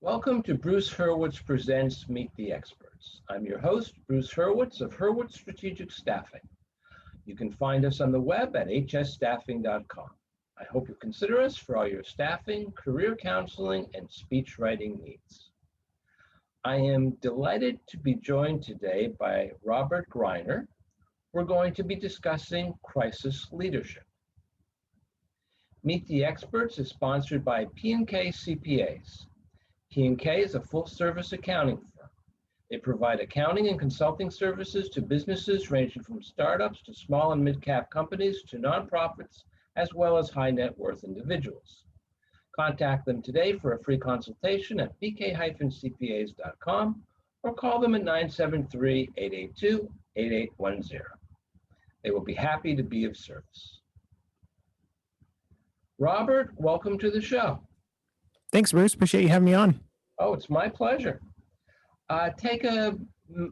Welcome to Bruce Hurwitz Presents Meet the Experts. I'm your host, Bruce Hurwitz of Hurwitz Strategic Staffing. You can find us on the web at hsstaffing.com. I hope you consider us for all your staffing, career counseling, and speech writing needs. I am delighted to be joined today by Robert Greiner. We're going to be discussing crisis leadership. Meet the Experts is sponsored by P&K CPAs. P&K is a full-service accounting firm. They provide accounting and consulting services to businesses ranging from startups to small and mid-cap companies to nonprofits, as well as high-net-worth individuals. Contact them today for a free consultation at bk-cpas.com or call them at 973-882-8810. They will be happy to be of service. Robert, welcome to the show. Thanks, Bruce. Appreciate you having me on. Oh, it's my pleasure. Take a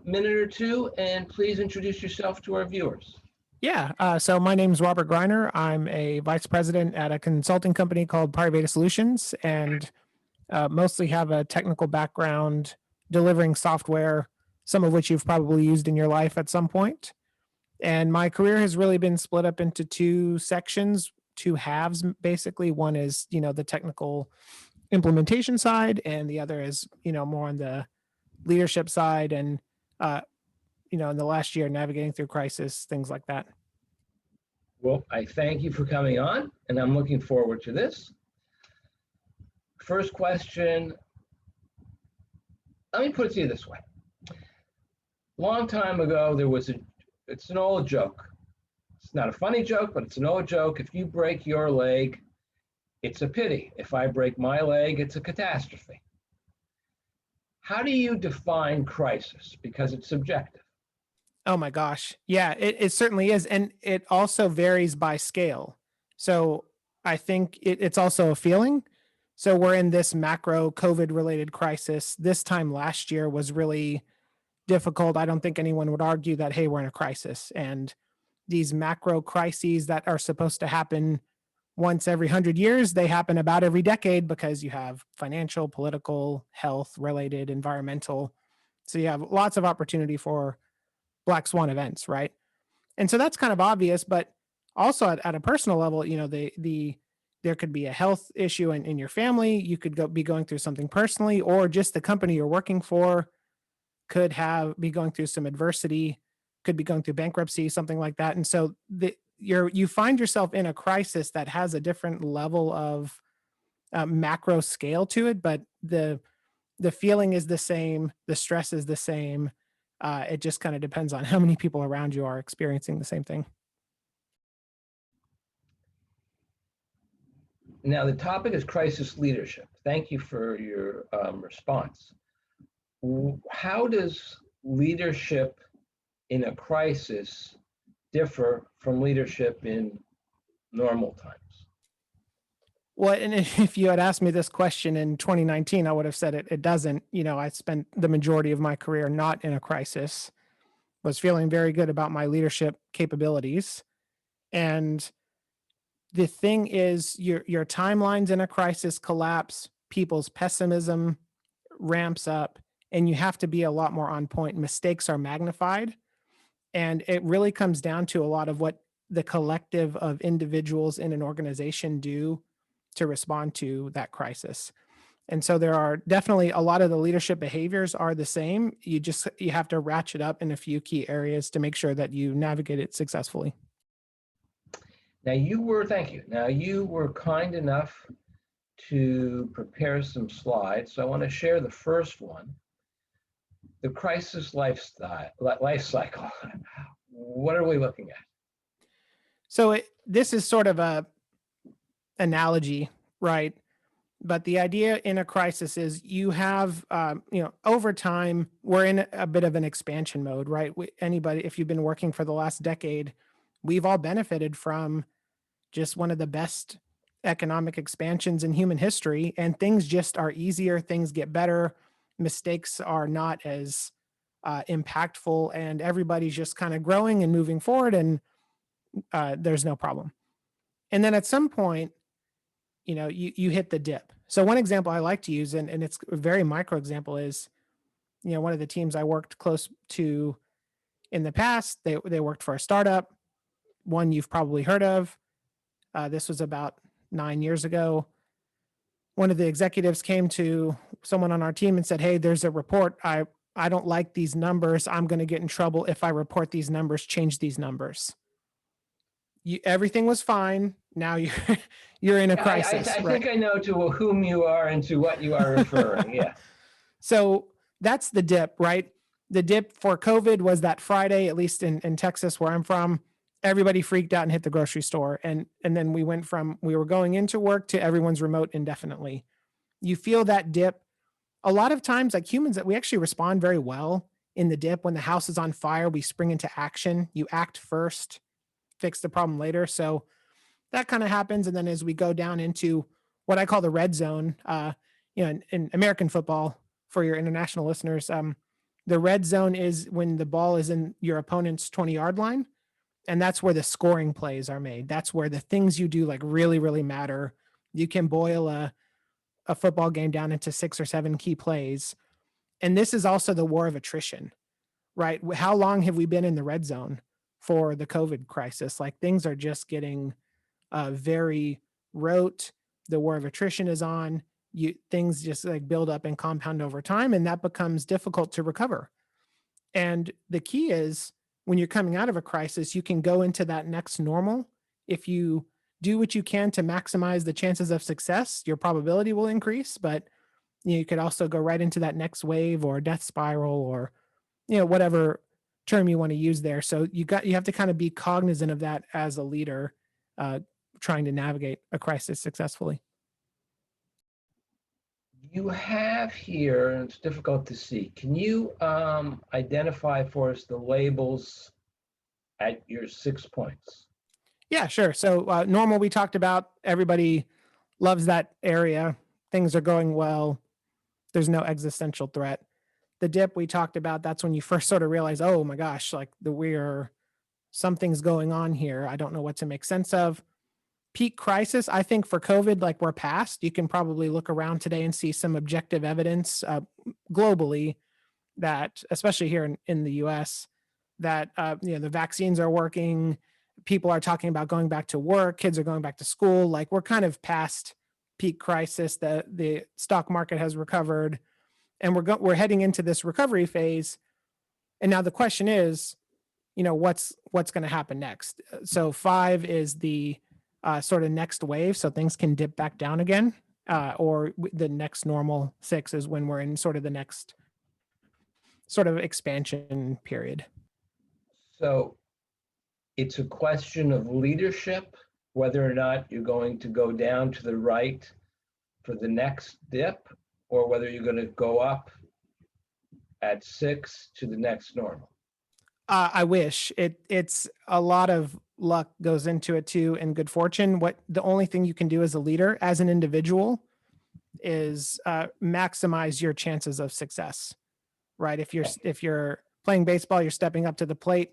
minute or two and please introduce yourself to our viewers. Yeah, so my name is Robert Greiner. I'm a vice president at a consulting company called Private Solutions and mostly have a technical background delivering software, some of which you've probably used in your life at some point. And my career has really been split up into two sections, two halves, basically. One is, the technical implementation side, and the other is, more on the leadership side and, in the last year, navigating through crisis, things like that. Well, I thank you for coming on, and I'm looking forward to this. First question, let me put it to you this way. Long time ago, it's an old joke. It's not a funny joke, but it's an old joke. If you break your leg, it's a pity. If I break my leg, it's a catastrophe. How do you define crisis? Because it's subjective. Oh my gosh. Yeah, it certainly is. And it also varies by scale. So I think it's also a feeling. So we're in this macro COVID related crisis. This time last year was really difficult. I don't think anyone would argue that, hey, we're in a crisis. And these macro crises that are supposed to happen once every 100 years, they happen about every decade because you have financial, political, health related, environmental. So you have lots of opportunity for black swan events, right? And so that's kind of obvious, but also at a personal level, there could be a health issue in your family. You could be going through something personally, or just the company you're working for could be going through some adversity, could be going through bankruptcy, something like that. And so you find yourself in a crisis that has a different level of macro scale to it, but the feeling is the same, the stress is the same. It just kind of depends on how many people around you are experiencing the same thing. Now, the topic is crisis leadership. Thank you for your response. How does leadership in a crisis differ from leadership in normal times? Well, and if you had asked me this question in 2019, I would have said it doesn't. I spent the majority of my career not in a crisis, was feeling very good about my leadership capabilities. And the thing is, your timelines in a crisis collapse, people's pessimism ramps up, and you have to be a lot more on point. Mistakes are magnified. And it really comes down to a lot of what the collective of individuals in an organization do to respond to that crisis. And so there are definitely a lot of the leadership behaviors are the same. You have to ratchet up in a few key areas to make sure that you navigate it successfully. Thank you. Now you were kind enough to prepare some slides. So I want to share the first one. The crisis life cycle. What are we looking at? So this is sort of a analogy, right? But the idea in a crisis is you have, over time, we're in a bit of an expansion mode, right? If you've been working for the last decade, we've all benefited from just one of the best economic expansions in human history, and things just are easier, things get better. Mistakes are not as impactful, and everybody's just kind of growing and moving forward, and there's no problem. And then at some point, you hit the dip. So one example I like to use, and it's a very micro example, is, one of the teams I worked close to in the past, they worked for a startup, one you've probably heard of. This was about 9 years ago. One of the executives came to someone on our team and said, "Hey, there's a report. I don't like these numbers. I'm going to get in trouble if I report these numbers. Change these numbers." Everything was fine. Now you're in a crisis. I right? think I know to whom you are and to what you are referring. Yeah. So that's the dip, right? The dip for COVID was that Friday, at least in Texas, where I'm from. Everybody freaked out and hit the grocery store. And then we went from we were going into work to everyone's remote indefinitely. You feel that dip. A lot of times, like humans, that we actually respond very well in the dip. When the house is on fire, we spring into action. You act first, fix the problem later. So that kind of happens. And then as we go down into what I call the red zone, in American football, for your international listeners, the red zone is when the ball is in your opponent's 20-yard line. And that's where the scoring plays are made. That's where the things you do like really, really matter. You can boil a football game down into 6 or 7 key plays. And this is also the war of attrition, right? How long have we been in the red zone for the COVID crisis? Like things are just getting very rote. The war of attrition is on. Things just like build up and compound over time, and that becomes difficult to recover. And the key is when you're coming out of a crisis, you can go into that next normal. If you do what you can to maximize the chances of success, your probability will increase, but you could also go right into that next wave or death spiral or whatever term you want to use there. So you have to kind of be cognizant of that as a leader, trying to navigate a crisis successfully. You have here, and it's difficult to see, can you identify for us the labels at your 6 points? Yeah, sure. So normal, we talked about, everybody loves that area. Things are going well. There's no existential threat. The dip we talked about, that's when you first sort of realize, oh my gosh, like something's going on here. I don't know what to make sense of. Peak crisis, I think for COVID, like we're past. You can probably look around today and see some objective evidence globally that, especially here in the US, that the vaccines are working. People are talking about going back to work. Kids are going back to school. Like we're kind of past peak crisis. The stock market has recovered, and we're heading into this recovery phase. And now the question is, what's going to happen next? So 5 is the sort of next wave, so things can dip back down again, or the next normal. 6 is when we're in sort of the next sort of expansion period. So it's a question of leadership, whether or not you're going to go down to the right for the next dip, or whether you're going to go up at 6 to the next normal. I wish it's a lot of luck goes into it too, and good fortune. What the only thing you can do as a leader, as an individual, is maximize your chances of success. Right? If you're playing baseball, you're stepping up to the plate.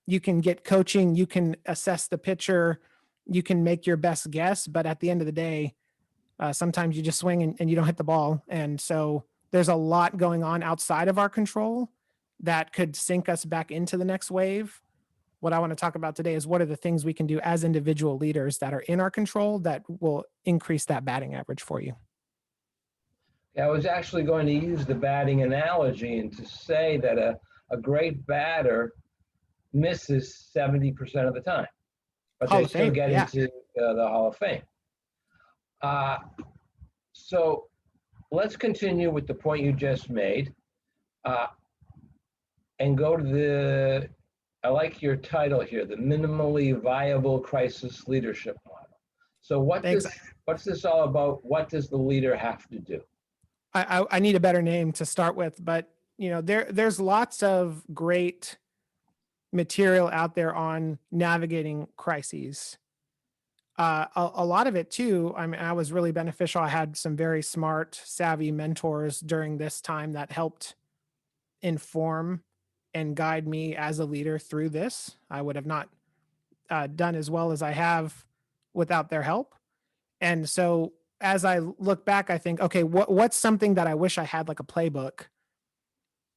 You can get coaching. You can assess the pitcher. You can make your best guess. But at the end of the day, sometimes you just swing and you don't hit the ball. And so there's a lot going on outside of our control that could sink us back into the next wave. What I want to talk about today is what are the things we can do as individual leaders that are in our control that will increase that batting average for you. I was actually going to use the batting analogy and to say that a great batter misses 70% of the time, but they still get into the Hall of Fame. So let's continue with the point you just made, and go to I like your title here, the minimally viable crisis leadership model. So what's this all about? What does the leader have to do? I need a better name to start with, but there's lots of great material out there on navigating crises. A lot of it too, I was really beneficial. I had some very smart, savvy mentors during this time that helped inform and guide me as a leader through this. I would have not done as well as I have without their help. And so as I look back, I think, okay, what's something that I wish I had, like a playbook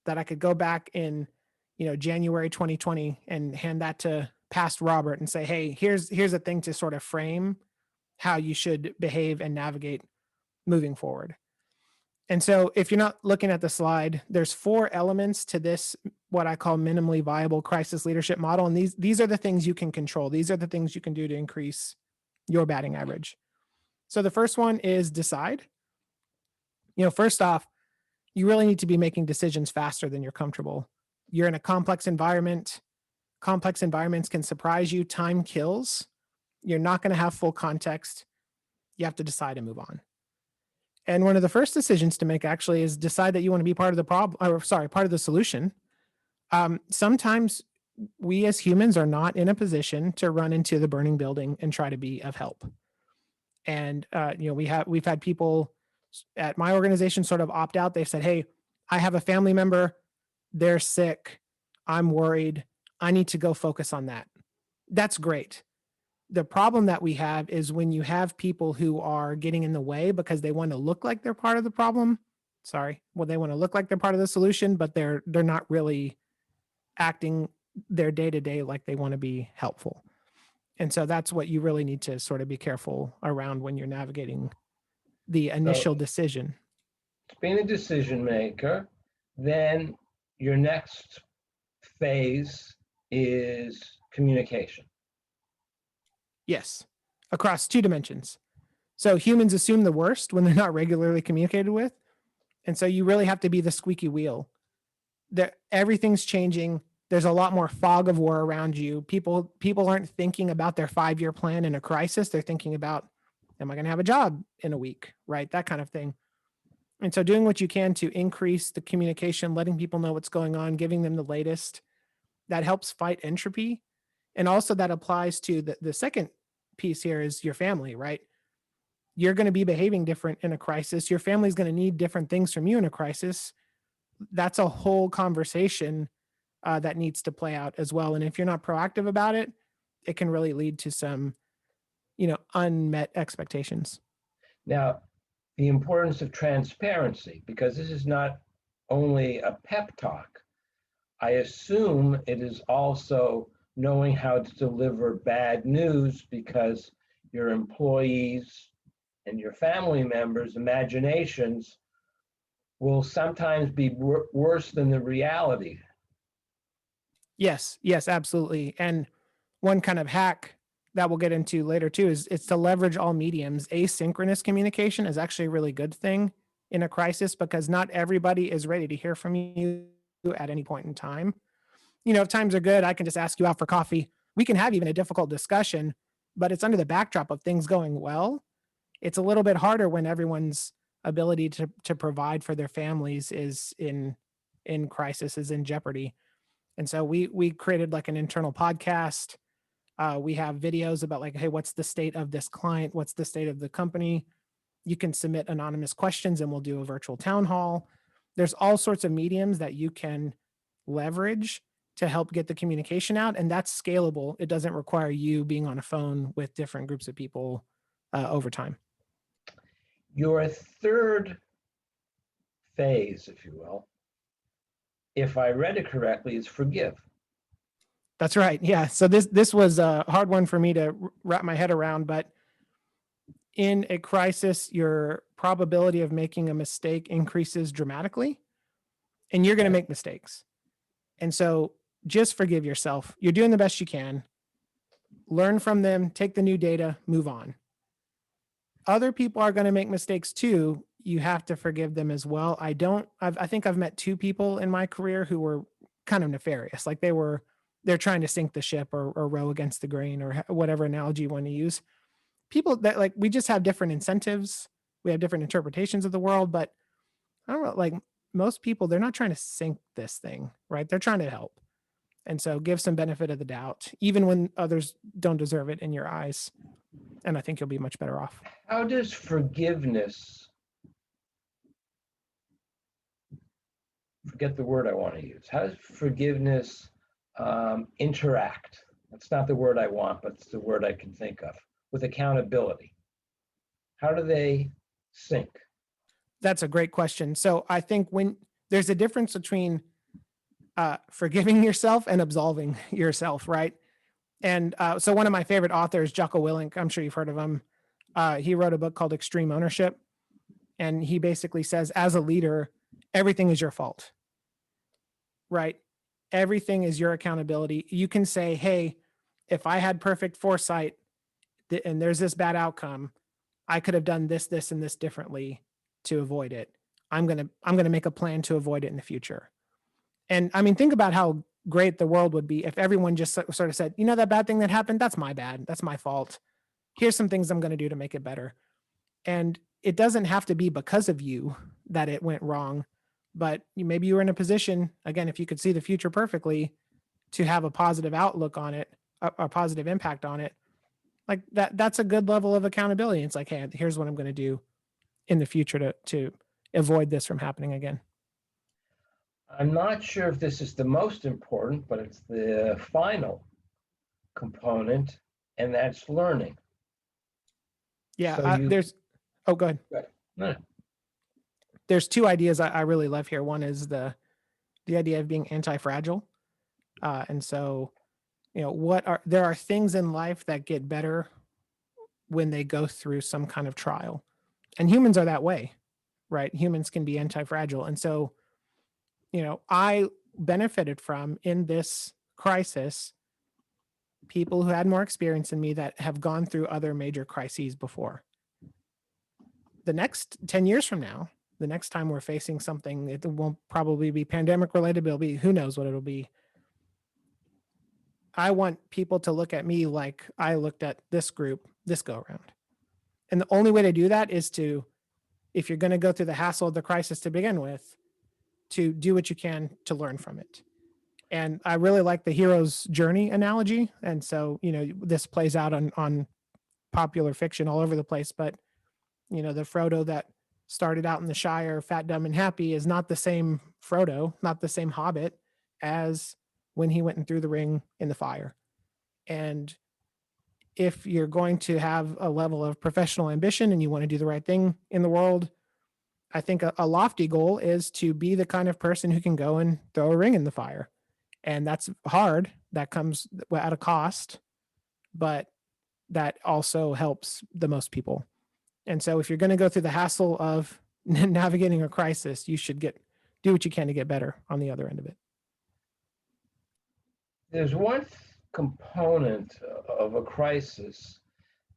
that I could go back in, January 2020 and hand that to past Robert and say, hey, here's a thing to sort of frame how you should behave and navigate moving forward. And so if you're not looking at the slide, there's 4 elements to this, what I call minimally viable crisis leadership model. And these are the things you can control. These are the things you can do to increase your batting average. So the first one is decide. First off, you really need to be making decisions faster than you're comfortable. You're in a complex environment. Complex environments can surprise you. Time kills. You're not going to have full context. You have to decide and move on. And one of the first decisions to make actually is decide that you want to be part of the problem, or sorry, part of the solution. Sometimes we as humans are not in a position to run into the burning building and try to be of help. And we've had people at my organization sort of opt out. They've said, hey, I have a family member, they're sick, I'm worried, I need to go focus on that. That's great. The problem that we have is when you have people who are getting in the way because they want to look like they're part of the problem. They want to look like they're part of the solution, but they're not really acting their day to day like they want to be helpful. And so that's what you really need to sort of be careful around when you're navigating the initial decision. Being a decision maker, then your next phase is communication. Yes, across 2 dimensions. So humans assume the worst when they're not regularly communicated with. And so you really have to be the squeaky wheel. Everything's changing. There's a lot more fog of war around you. People aren't thinking about their 5-year plan in a crisis. They're thinking about, am I going to have a job in a week, right? That kind of thing. And so doing what you can to increase the communication, letting people know what's going on, giving them the latest, that helps fight entropy. And also that applies to the second piece here is your family, right? You're going to be behaving different in a crisis. Your family's going to need different things from you in a crisis. That's a whole conversation that needs to play out as well. And if you're not proactive about it, it can really lead to some, unmet expectations. Now, the importance of transparency, because this is not only a pep talk. I assume it is also knowing how to deliver bad news because your employees and your family members' imaginations will sometimes be worse than the reality. Yes, absolutely. And one kind of hack that we'll get into later too is it's to leverage all mediums. Asynchronous communication is actually a really good thing in a crisis because not everybody is ready to hear from you at any point in time. If times are good, I can just ask you out for coffee. We can have even a difficult discussion, but it's under the backdrop of things going well. It's a little bit harder when everyone's ability to provide for their families is in crisis, is in jeopardy. And so we created like an internal podcast. We have videos about like, hey, what's the state of this client? What's the state of the company? You can submit anonymous questions and we'll do a virtual town hall. There's all sorts of mediums that you can leverage to help get the communication out. And that's scalable. It doesn't require you being on a phone with different groups of people over time. Your third phase, if you will, if I read it correctly, is forgive. That's right. Yeah. So this was a hard one for me to wrap my head around, but in a crisis, your probability of making a mistake increases dramatically, and you're going to make mistakes. And so just forgive yourself. You're doing the best you can. Learn from them, take the new data, move on. Other people are going to make mistakes too. You have to forgive them as well. I think I've met 2 people in my career who were kind of nefarious. Like they're trying to sink the ship or row against the grain or whatever analogy you want to use. People that like, we just have different incentives. We have different interpretations of the world, but I don't know, like most people, they're not trying to sink this thing, right? They're trying to help. And so give some benefit of the doubt, even when others don't deserve it in your eyes. And I think you'll be much better off. How does forgiveness, forget the word I want to use, how does forgiveness interact? That's not the word I want, but it's the word I can think of, with accountability. How do they sync? That's a great question. So I think when there's a difference between forgiving yourself and absolving yourself, right? And so one of my favorite authors, Jocko Willink, I'm sure you've heard of him. He wrote a book called Extreme Ownership. And he basically says, as a leader, everything is your fault, right? Everything is your accountability. You can say, hey, if I had perfect foresight and there's this bad outcome, I could have done this, this, and this differently to avoid it. I'm gonna make a plan to avoid it in the future. And I mean, think about how great the world would be if everyone just sort of said, you know, that bad thing that happened, that's my bad. That's my fault. Here's some things I'm going to do to make it better. And it doesn't have to be because of you that it went wrong, but maybe you were in a position, again, if you could see the future perfectly, to have a positive outlook on it, a positive impact on it. Like that's a good level of accountability. It's like, hey, here's what I'm going to do in the future to avoid this from happening again. I'm not sure if this is the most important, but it's the final component, and that's learning. Yeah, So there's, oh, go ahead. No. There's two ideas I really love here. One is the idea of being anti-fragile. And so, you know, there are things in life that get better when they go through some kind of trial. And humans are that way, right? Humans can be anti-fragile. And so, you know, I benefited from in this crisis people who had more experience than me that have gone through other major crises before. The next 10 years from now, the next time we're facing something, it won't probably be pandemic related, but it'll be, who knows what it'll be. I want people to look at me like I looked at this group this go around. And the only way to do that is to, if you're going to go through the hassle of the crisis to begin with, to do what you can to learn from it. And I really like the hero's journey analogy. And so, you know, this plays out on popular fiction all over the place. But, you know, the Frodo that started out in the Shire, fat, dumb, and happy, is not the same Frodo, not the same Hobbit as when he went and threw the ring in the fire. And if you're going to have a level of professional ambition and you want to do the right thing in the world, I think a lofty goal is to be the kind of person who can go and throw a ring in the fire. And that's hard. That comes at a cost, but that also helps the most people. And so if you're going to go through the hassle of navigating a crisis, you should do what you can to get better on the other end of it. There's one component of a crisis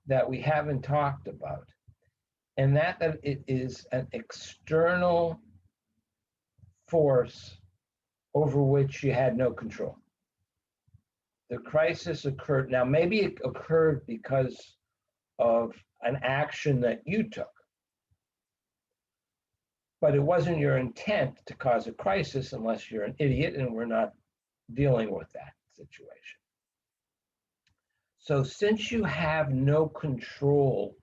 that we haven't talked about, and that it is an external force over which you had no control. The crisis occurred. Now, maybe it occurred because of an action that you took, but it wasn't your intent to cause a crisis unless you're an idiot, and we're not dealing with that situation. So since you have no control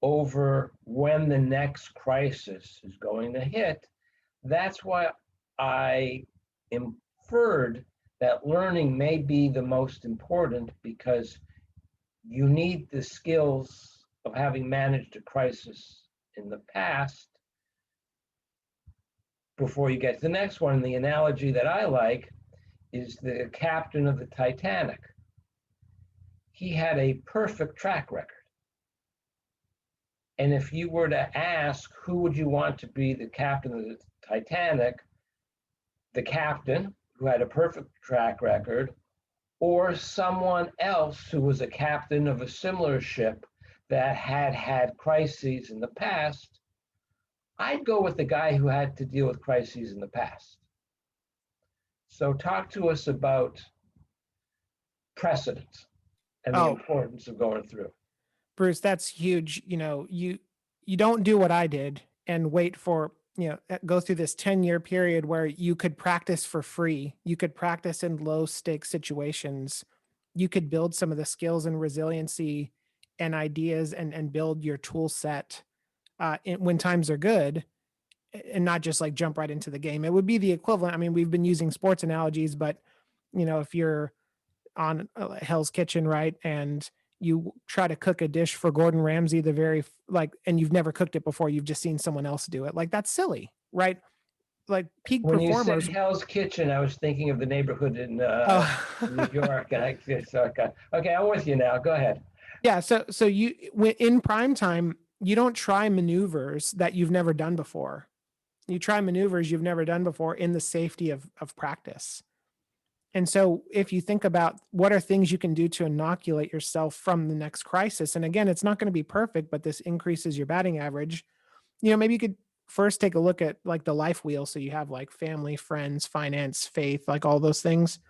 over when the next crisis is going to hit, that's why I inferred that learning may be the most important, because you need the skills of having managed a crisis in the past before you get to the next one. And the analogy that I like is the captain of the Titanic. He had a perfect track record. And if you were to ask, who would you want to be the captain of the Titanic, the captain who had a perfect track record, or someone else who was a captain of a similar ship that had had crises in the past, I'd go with the guy who had to deal with crises in the past. So talk to us about precedent and the importance of going through. Bruce, that's huge. You know, you don't do what I did and wait for, you know, go through this 10-year period where you could practice for free. You could practice in low stakes situations. You could build some of the skills and resiliency and ideas and build your tool set when times are good, and not just like jump right into the game. It would be the equivalent. I mean, we've been using sports analogies, but you know, if you're on Hell's Kitchen, right, and you try to cook a dish for Gordon Ramsay, and you've never cooked it before, you've just seen someone else do it. Like, that's silly, right? Like, peak When you said performers. Hell's Kitchen, I was thinking of the neighborhood in New Oh, York. And okay, I'm with you now. Go ahead. yeah. So in prime time, you don't try maneuvers that you've never done before. You try maneuvers you've never done before in the safety of practice. And so if you think about what are things you can do to inoculate yourself from the next crisis, and again, it's not going to be perfect, but this increases your batting average. Maybe you could first take a look at like the life wheel. So you have like family, friends, finance, faith, like all those things.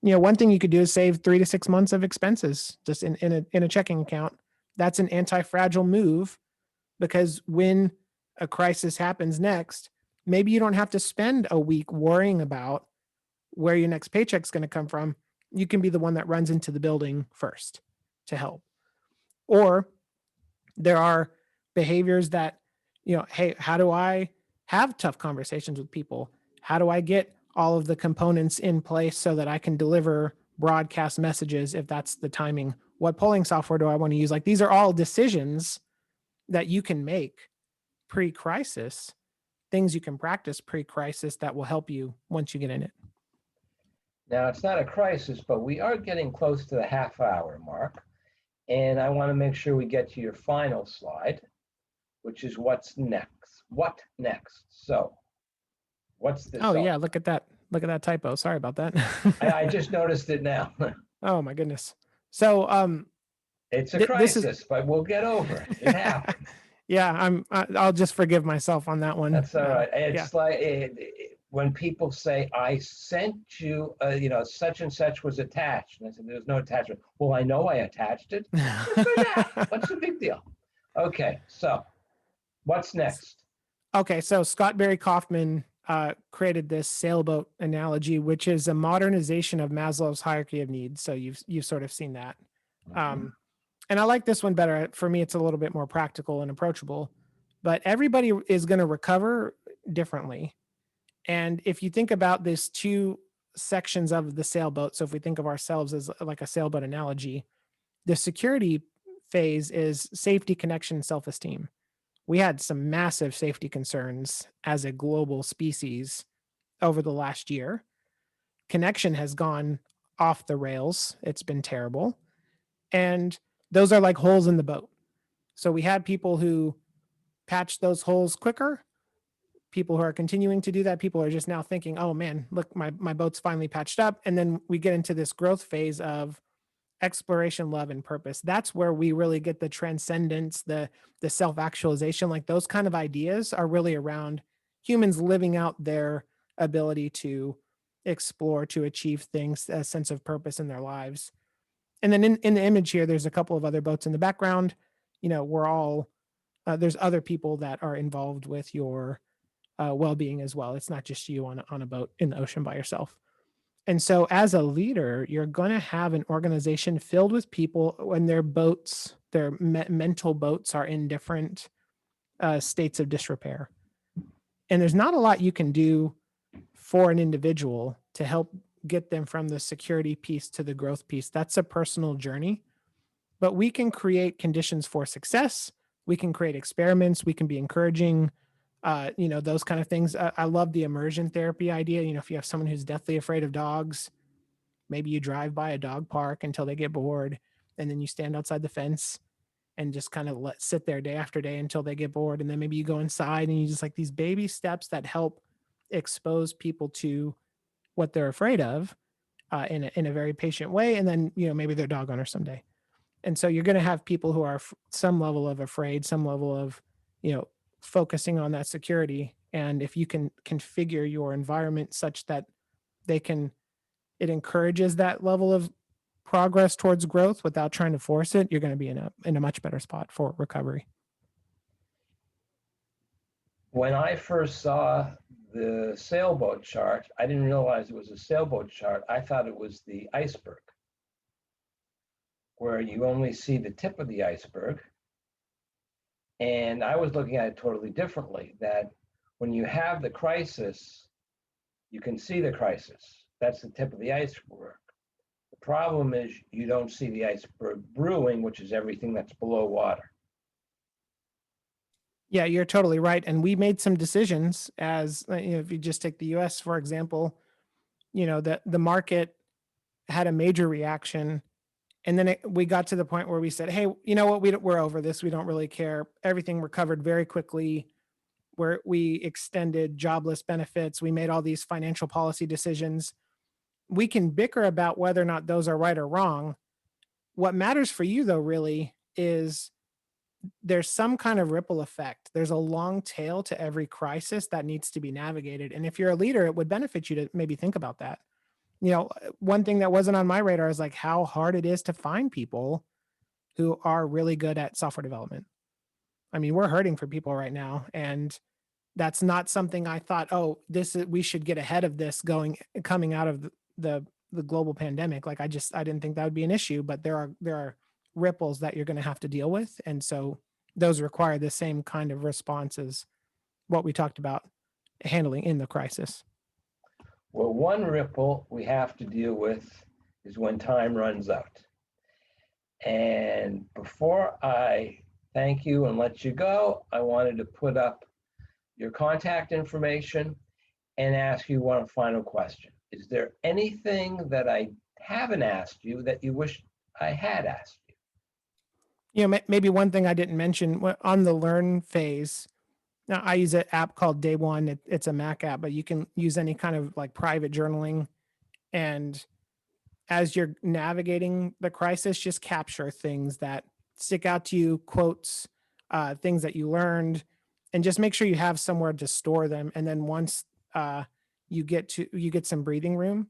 One thing you could do is save 3 to 6 months of expenses just in a checking account. That's an anti-fragile move, because when a crisis happens next, maybe you don't have to spend a week worrying about where your next paycheck's going to come from. You can be the one that runs into the building first to help. Or there are behaviors that, hey, how do I have tough conversations with people? How do I get all of the components in place so that I can deliver broadcast messages if that's the timing? What polling software do I want to use? Like, these are all decisions that you can make pre-crisis, things you can practice pre-crisis that will help you once you get in it. Now, it's not a crisis, but we are getting close to the half-hour mark. And I want to make sure we get to your final slide, which is what's next. What next? So, what's this? Oh, yeah, look at that. Look at that typo. Sorry about that. I just noticed it now. Oh my goodness. So It's a this is crisis, but we'll get over it. It happens. Yeah, I'll just forgive myself on that one. That's all right. Yeah. It's like when people say, I sent you, such and such was attached. And I said, there's no attachment. Well, I know I attached it. Good for that. What's the big deal? Okay, so what's next? Okay, so Scott Barry Kaufman created this sailboat analogy, which is a modernization of Maslow's hierarchy of needs. So you've sort of seen that. And I like this one better. For me, it's a little bit more practical and approachable, but everybody is going to recover differently. And if you think about these two sections of the sailboat, so if we think of ourselves as like a sailboat analogy, the security phase is safety, connection, self-esteem. We had some massive safety concerns as a global species over the last year. Connection has gone off the rails. It's been terrible. And those are like holes in the boat. So we had people who patched those holes quicker, people who are continuing to do that. People are just now thinking, oh man, look, my boat's finally patched up. And then we get into this growth phase of exploration, love, and purpose. That's where we really get the transcendence, the self-actualization. Like, those kind of ideas are really around humans living out their ability to explore, to achieve things, a sense of purpose in their lives. And then in the image here, there's a couple of other boats in the background. We're all there's other people that are involved with your well-being as well. It's not just you on a boat in the ocean by yourself. And so as a leader, you're going to have an organization filled with people when their boats, their mental boats, are in different states of disrepair. And there's not a lot you can do for an individual to help get them from the security piece to the growth piece. That's a personal journey. But we can create conditions for success. We can create experiments. We can be encouraging, those kind of things. I love the immersion therapy idea. If you have someone who's deathly afraid of dogs, maybe you drive by a dog park until they get bored, and then you stand outside the fence and just kind of sit there day after day until they get bored. And then maybe you go inside and you just like these baby steps that help expose people to what they're afraid of in a very patient way. And then, maybe their dog owner someday. And so you're going to have people who are some level of afraid, some level of, focusing on that security. And if you can configure your environment such that it encourages that level of progress towards growth without trying to force it, you're going to be in a much better spot for recovery. When I first saw the sailboat chart, I didn't realize it was a sailboat chart. I thought it was the iceberg, where you only see the tip of the iceberg. And I was looking at it totally differently, that when you have the crisis, you can see the crisis. That's the tip of the iceberg. The problem is you don't see the iceberg brewing, which is everything that's below water. Yeah, you're totally right. And we made some decisions as, if you just take the US, for example, the market had a major reaction. And then we got to the point where we said, hey, you know what, we're over this. We don't really care. Everything recovered very quickly, where we extended jobless benefits. We made all these financial policy decisions. We can bicker about whether or not those are right or wrong. What matters for you, though, really is there's some kind of ripple effect. There's a long tail to every crisis that needs to be navigated. And if you're a leader, it would benefit you to maybe think about that. One thing that wasn't on my radar is like how hard it is to find people who are really good at software development. I mean, we're hurting for people right now. And that's not something I thought, oh, we should get ahead of this coming out of the global pandemic. Like I didn't think that would be an issue, but there are ripples that you're going to have to deal with. And so those require the same kind of response as what we talked about handling in the crisis. Well, one ripple we have to deal with is when time runs out. And before I thank you and let you go, I wanted to put up your contact information and ask you one final question. Is there anything that I haven't asked you that you wish I had asked you? Maybe one thing I didn't mention on the learn phase. Now, I use an app called Day One. It's a Mac app, but you can use any kind of like private journaling. And as you're navigating the crisis, just capture things that stick out to you, quotes, things that you learned, and just make sure you have somewhere to store them. And then once you get some breathing room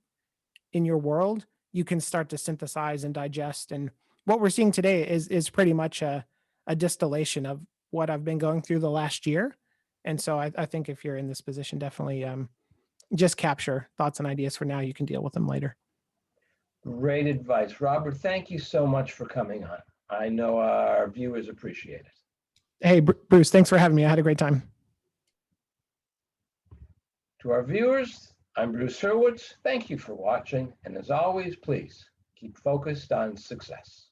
in your world, you can start to synthesize and digest. And what we're seeing today is pretty much a distillation of what I've been going through the last year. And so I think if you're in this position, definitely just capture thoughts and ideas for now. You can deal with them later. Great advice. Robert, thank you so much for coming on. I know our viewers appreciate it. Hey, Bruce, thanks for having me. I had a great time. To our viewers, I'm Bruce Hurwitz. Thank you for watching. And as always, please keep focused on success.